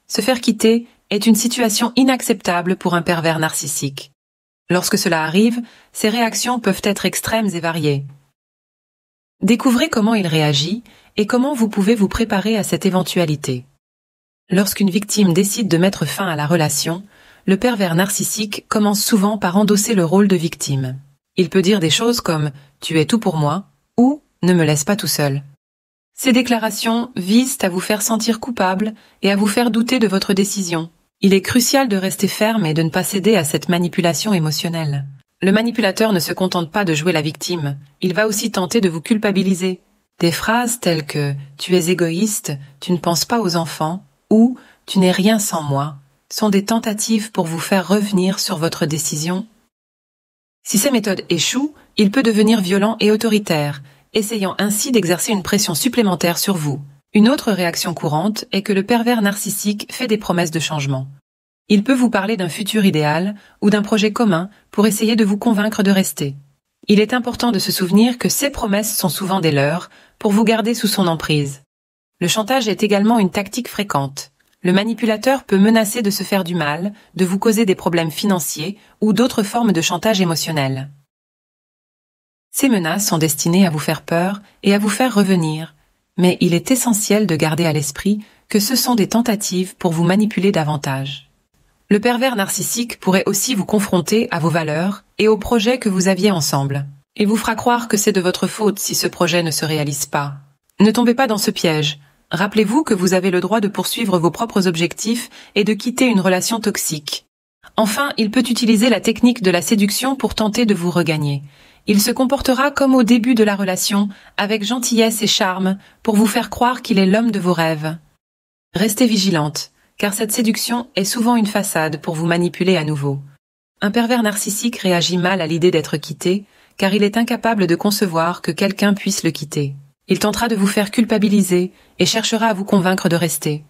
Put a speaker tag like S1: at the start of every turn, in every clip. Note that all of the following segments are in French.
S1: Se faire quitter est une situation inacceptable pour un pervers narcissique. Lorsque cela arrive, ses réactions peuvent être extrêmes et variées. Découvrez comment il réagit et comment vous pouvez vous préparer à cette éventualité. Lorsqu'une victime décide de mettre fin à la relation, le pervers narcissique commence souvent par endosser le rôle de victime. Il peut dire des choses comme « tu es tout pour moi » ou « ne me laisse pas tout seul ». Ces déclarations visent à vous faire sentir coupable et à vous faire douter de votre décision. Il est crucial de rester ferme et de ne pas céder à cette manipulation émotionnelle. Le manipulateur ne se contente pas de jouer la victime, il va aussi tenter de vous culpabiliser. Des phrases telles que « tu es égoïste, tu ne penses pas aux enfants » ou « tu n'es rien sans moi » sont des tentatives pour vous faire revenir sur votre décision. Si ces méthodes échouent, il peut devenir violent et autoritaire, essayant ainsi d'exercer une pression supplémentaire sur vous. Une autre réaction courante est que le pervers narcissique fait des promesses de changement. Il peut vous parler d'un futur idéal ou d'un projet commun pour essayer de vous convaincre de rester. Il est important de se souvenir que ces promesses sont souvent des leurres pour vous garder sous son emprise. Le chantage est également une tactique fréquente. Le manipulateur peut menacer de se faire du mal, de vous causer des problèmes financiers ou d'autres formes de chantage émotionnel. Ces menaces sont destinées à vous faire peur et à vous faire revenir, mais il est essentiel de garder à l'esprit que ce sont des tentatives pour vous manipuler davantage. Le pervers narcissique pourrait aussi vous confronter à vos valeurs et aux projets que vous aviez ensemble. Il vous fera croire que c'est de votre faute si ce projet ne se réalise pas. Ne tombez pas dans ce piège. Rappelez-vous que vous avez le droit de poursuivre vos propres objectifs et de quitter une relation toxique. Enfin, il peut utiliser la technique de la séduction pour tenter de vous regagner. Il se comportera comme au début de la relation, avec gentillesse et charme, pour vous faire croire qu'il est l'homme de vos rêves. Restez vigilante, car cette séduction est souvent une façade pour vous manipuler à nouveau. Un pervers narcissique réagit mal à l'idée d'être quitté, car il est incapable de concevoir que quelqu'un puisse le quitter. Il tentera de vous faire culpabiliser et cherchera à vous convaincre de rester.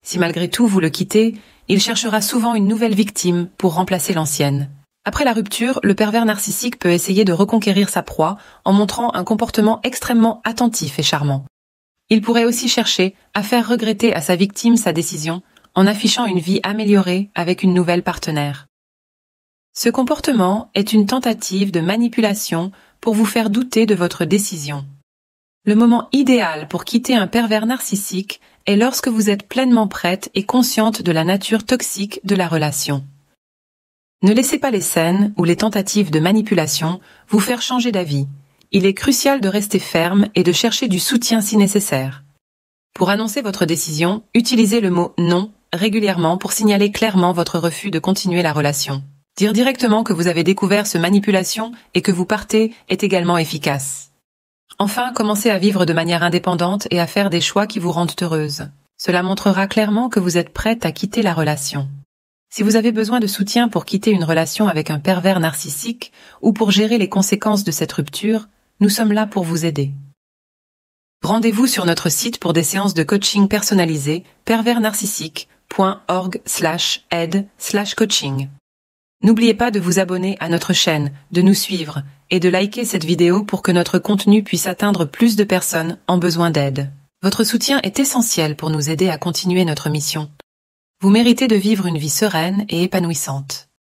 S1: Si malgré tout vous le quittez, il cherchera souvent une nouvelle victime pour remplacer l'ancienne. Après la rupture, le pervers narcissique peut essayer de reconquérir sa proie en montrant un comportement extrêmement attentif et charmant. Il pourrait aussi chercher à faire regretter à sa victime sa décision en affichant une vie améliorée avec une nouvelle partenaire. Ce comportement est une tentative de manipulation pour vous faire douter de votre décision. Le moment idéal pour quitter un pervers narcissique est lorsque vous êtes pleinement prête et consciente de la nature toxique de la relation. Ne laissez pas les scènes ou les tentatives de manipulation vous faire changer d'avis. Il est crucial de rester ferme et de chercher du soutien si nécessaire. Pour annoncer votre décision, utilisez le mot « non » régulièrement pour signaler clairement votre refus de continuer la relation. Dire directement que vous avez découvert ce manipulation et que vous partez est également efficace. Enfin, commencez à vivre de manière indépendante et à faire des choix qui vous rendent heureuse. Cela montrera clairement que vous êtes prête à quitter la relation. Si vous avez besoin de soutien pour quitter une relation avec un pervers narcissique ou pour gérer les conséquences de cette rupture, nous sommes là pour vous aider. Rendez-vous sur notre site pour des séances de coaching personnalisées perversnarcissique.org/aide/coaching. N'oubliez pas de vous abonner à notre chaîne, de nous suivre et de liker cette vidéo pour que notre contenu puisse atteindre plus de personnes en besoin d'aide. Votre soutien est essentiel pour nous aider à continuer notre mission. Vous méritez de vivre une vie sereine et épanouissante.